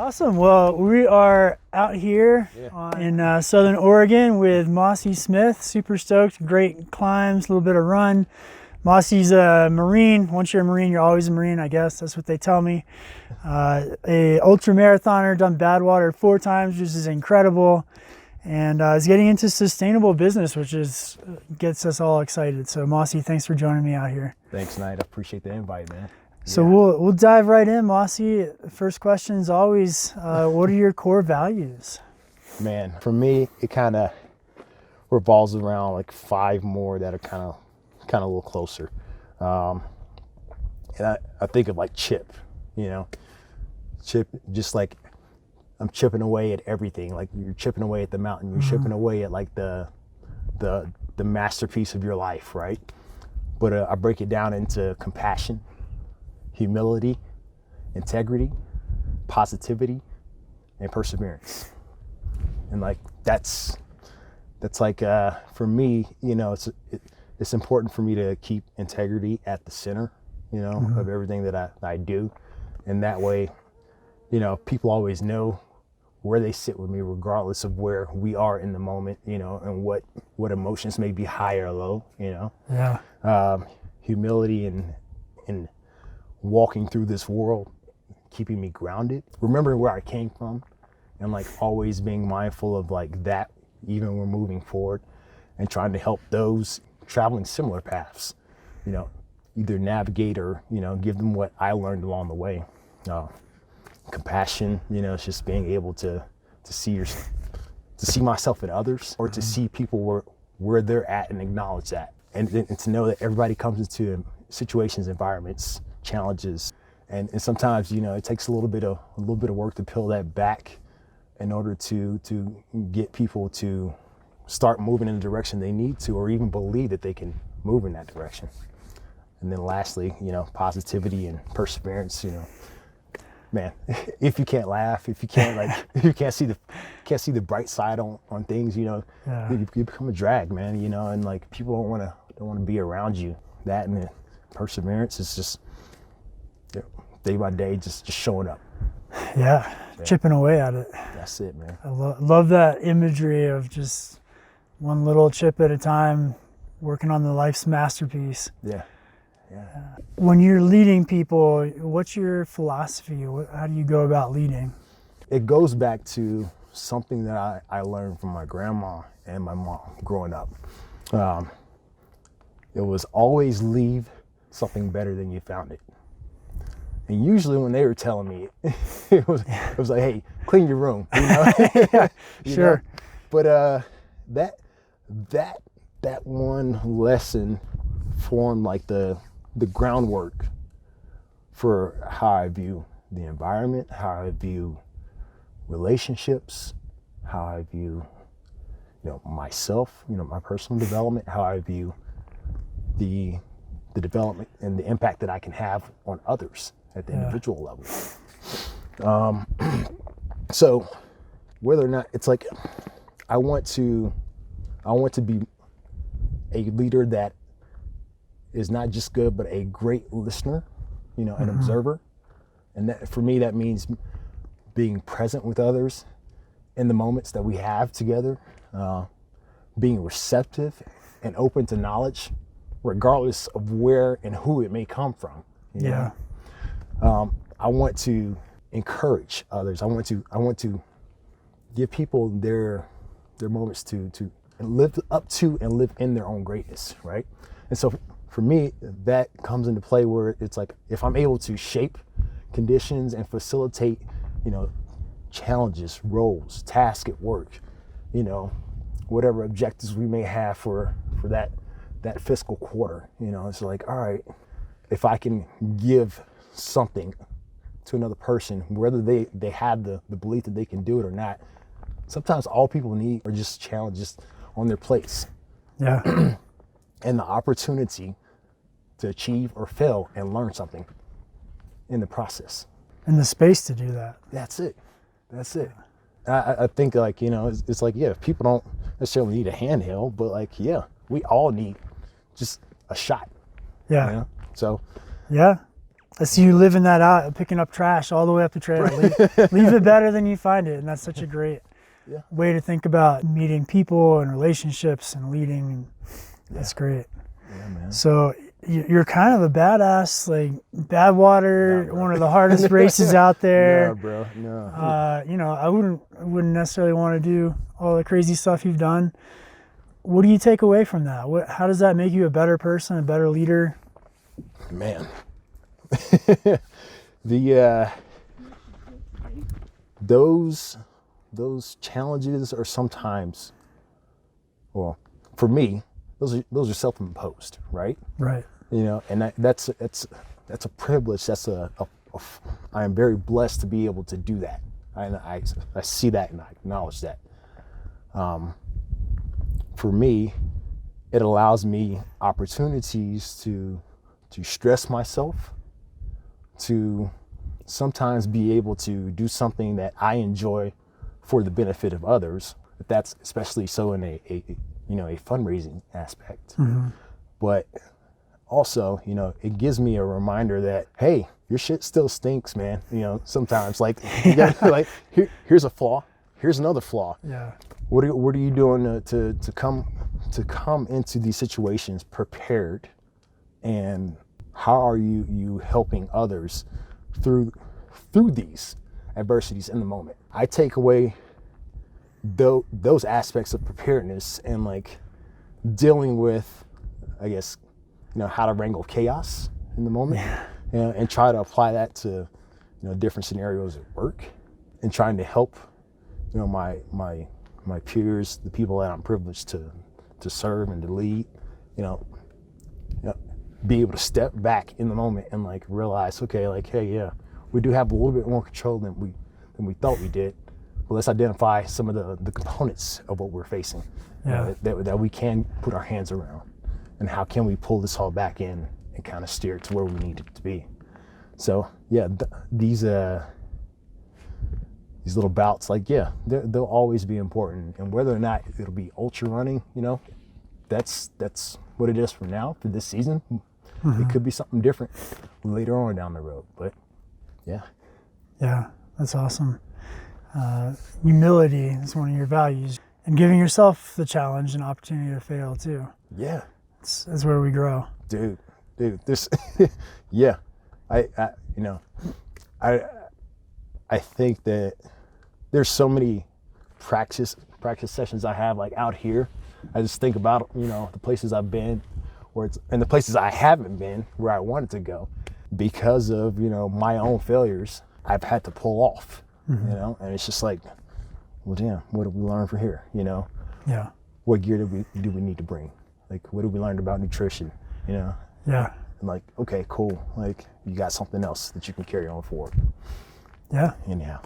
Awesome. Well, we are out here in Southern Oregon with Mosi Smith. Super stoked. Great climbs, a little bit of run. Mosi's a Marine. Once you're a Marine, you're always a Marine, I guess. That's what they tell me. A ultramarathoner, done Badwater 4 times, which is incredible. And is getting into sustainable business, which gets us all excited. So Mosi, thanks for joining me out here. Thanks, Knight. I appreciate the invite, man. So we'll dive right in, Mosi. First question is always, what are your core values? Man, for me, it kind of revolves around like 5 more that are kind of a little closer. And I think of like chip, chip, just like I'm chipping away at everything. Like you're chipping away at the mountain, you're chipping away at like the masterpiece of your life, right? But I break it down into compassion, humility, integrity, positivity, and perseverance. And like that's like for me, it's important for me to keep integrity at the center, of everything that I do. And that way, people always know where they sit with me, regardless of where we are in the moment, and what emotions may be high or low, humility and walking through this world, keeping me grounded, remembering where I came from, and like always being mindful of like that, even when we're moving forward, and trying to help those traveling similar paths, either navigate or, give them what I learned along the way. Compassion, it's just being able to see myself in others, or to see people where they're at and acknowledge that, and to know that everybody comes into situations, environments, challenges, and sometimes it takes a little bit of work to peel that back in order to get people to start moving in the direction they need to, or even believe that they can move in that direction. And then lastly, positivity and perseverance. Man, if you can't laugh, if you can't if you can't see the bright side on things, you become a drag, man. And like people don't want to be around you. That and the perseverance is just day by day, just showing up. Yeah, chipping away at it. That's it, man. I love that imagery of just one little chip at a time, working on the life's masterpiece. Yeah. When you're leading people, what's your philosophy? How do you go about leading? It goes back to something that I learned from my grandma and my mom growing up. It was always leave something better than you found it. And usually when they were telling me, it was like, hey, clean your room. Sure. But that one lesson formed like the groundwork for how I view the environment, how I view relationships, how I view myself, my personal development, how I view the development and the impact that I can have on others at the individual level. So whether or not it's like I want to be a leader that is not just good, but a great listener, an observer. And that, for me, that means being present with others in the moments that we have together, being receptive and open to knowledge, regardless of where and who it may come from. I want to encourage others. I want to give people their moments to live up to and live in their own greatness, right? And so for me, that comes into play where it's like, if I'm able to shape conditions and facilitate, challenges, roles, tasks at work, whatever objectives we may have for that fiscal quarter, it's like, all right, if I can give something to another person, whether they have the belief that they can do it or not, sometimes all people need are just challenges on their plates. Yeah. And the opportunity to achieve or fail and learn something in the process. And the space to do that. That's it. I think like, it's like, people don't necessarily need a handheld, but like, we all need just a shot. Yeah. So. Yeah. I see you living that out, picking up trash all the way up the trail. Leave it better than you find it. And that's such a great way to think about meeting people and relationships and leading. And that's great. Yeah, man. So you're kind of a badass, like Badwater, one of the hardest races out there. No, bro. No. You know, I wouldn't necessarily want to do all the crazy stuff you've done. What do you take away from that? How does that make you a better person, a better leader? Man. Those challenges are sometimes, well, for me, those are self-imposed, right? Right. You know, and that's a privilege. I am very blessed to be able to do that. I see that and I acknowledge that. For me, it allows me opportunities to stress myself, to sometimes be able to do something that I enjoy for the benefit of others. If that's especially so in a fundraising aspect. Mm-hmm. But also, you know, it gives me a reminder that, hey, your shit still stinks, man. You know, sometimes like, you gotta, like here's a flaw, here's another flaw. Yeah. What are you doing to come into these situations prepared, and how are you helping others through these adversities in the moment? I take away those aspects of preparedness and like dealing with, I guess, you know, how to wrangle chaos in the moment, and try to apply that to, you know, different scenarios at work, and trying to help, you know, my peers, the people that I'm privileged to serve and to lead, you know, be able to step back in the moment and like realize, okay, like, hey, yeah, we do have a little bit more control than we thought we did. But let's identify some of the components of what we're facing, that we can put our hands around, and how can we pull this all back in and kind of steer it to where we need it to be. So yeah, these little bouts, like, yeah, they'll always be important. And whether or not it'll be ultra running, you know, that's what it is for now, for this season. Mm-hmm. It could be something different later on down the road, but yeah. Yeah, that's awesome. Humility is one of your values, and giving yourself the challenge and opportunity to fail too. Yeah. That's where we grow. Dude, this, yeah, I think that there's so many practice sessions I have like out here. I just think about, you know, the places I've been and the places I haven't been where I wanted to go because of, you know, my own failures. I've had to pull off, mm-hmm. you know, and it's just like, well, damn, what did we learn from here? You know? Yeah. What gear do we need to bring? Like, what did we learn about nutrition? You know? Yeah. And like, okay, cool. Like, you got something else that you can carry on forward. Yeah. Anyhow.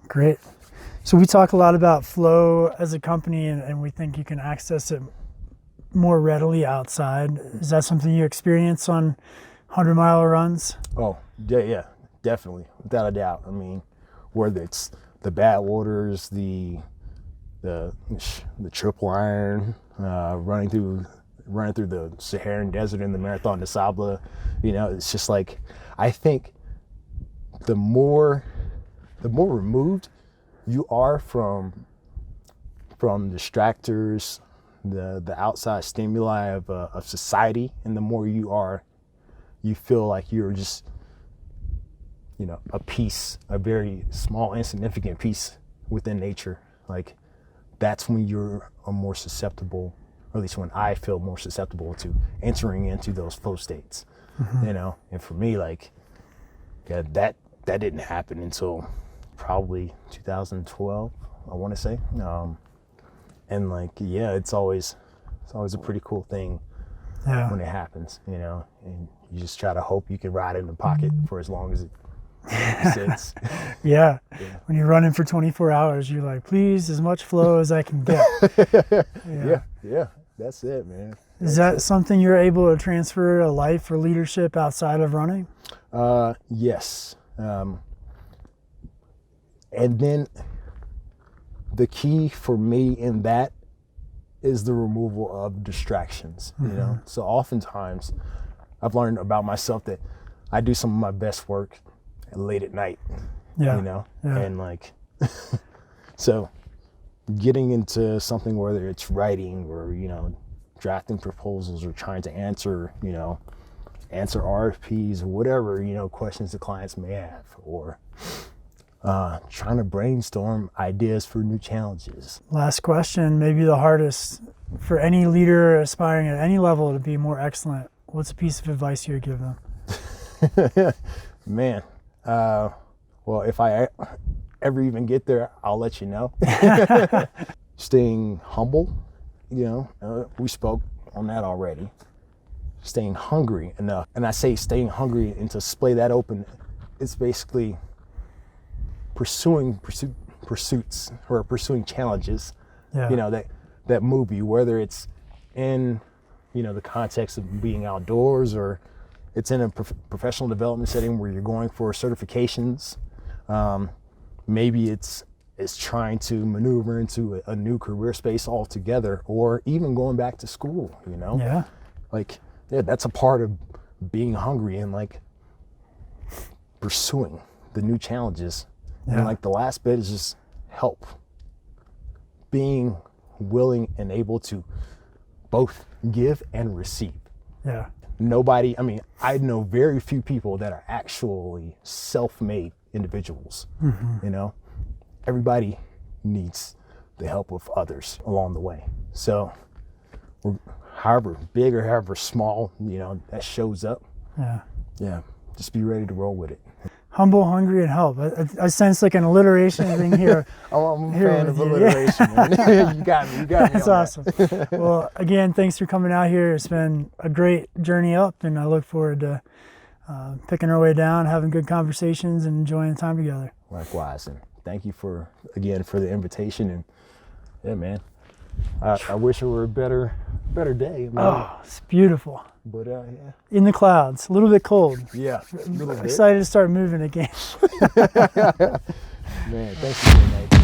Great. So we talk a lot about flow as a company, and we think you can access it more readily outside. Is that something you experience on 100-mile runs? Oh, yeah, definitely, without a doubt. I mean, whether it's the Badwaters, the triple iron, running through the Saharan desert in the Marathon des Sables, you know, it's just like, I think the more removed you are from distractors, the outside stimuli of society, and the more you feel like you're just, you know, a very small, insignificant piece within nature. Like, that's when you're more susceptible, or at least when I feel more susceptible to entering into those flow states. Mm-hmm. You know, and for me, like, yeah, that didn't happen until probably 2012, I want to say. And like, yeah, it's always a pretty cool thing when it happens, you know, and you just try to hope you can ride it in the pocket for as long as it sits. Yeah. When you're running for 24 hours, you're like, please, as much flow as I can get. Yeah, that's it, man. Is that something you're able to transfer to life or leadership outside of running? Yes. And then the key for me in that is the removal of distractions, mm-hmm. you know? So oftentimes I've learned about myself that I do some of my best work late at night, Yeah. you know, Yeah. and like, so getting into something, whether it's writing or, you know, drafting proposals or trying to answer, you know, answer RFPs or whatever, you know, questions the clients may have, or trying to brainstorm ideas for new challenges. Last question, maybe the hardest for any leader aspiring at any level to be more excellent. What's a piece of advice you would give them? Man, well, if I ever even get there, I'll let you know. Staying humble, you know, we spoke on that already. Staying hungry enough. And I say staying hungry, and to splay that open, it's basically pursuing pursuits or pursuing challenges, Yeah. you know, that move you, whether it's in, you know, the context of being outdoors, or it's in a professional development setting where you're going for certifications. Maybe it's trying to maneuver into a new career space altogether, or even going back to school, you know? Yeah. Like, yeah, that's a part of being hungry and like pursuing the new challenges. Yeah. And like the last bit is just help. Being willing and able to both give and receive. Yeah. Nobody, I mean, I know very few people that are actually self-made individuals, you know? Everybody needs the help of others along the way. So, however big or however small, you know, that shows up. Yeah, just be ready to roll with it. Humble, hungry, and help. I sense like an alliteration thing here. I'm a Here fan with of you. alliteration, man. You got me. That's on awesome. Well, again, thanks for coming out here. It's been a great journey up, and I look forward to picking our way down, having good conversations, and enjoying the time together. Likewise, and thank you for the invitation. And yeah, man, I wish it were a better day. Man. Oh, it's beautiful. But yeah. In the clouds, a little bit cold. Yeah, a little bit. Excited to start moving again. Man, thank you, man.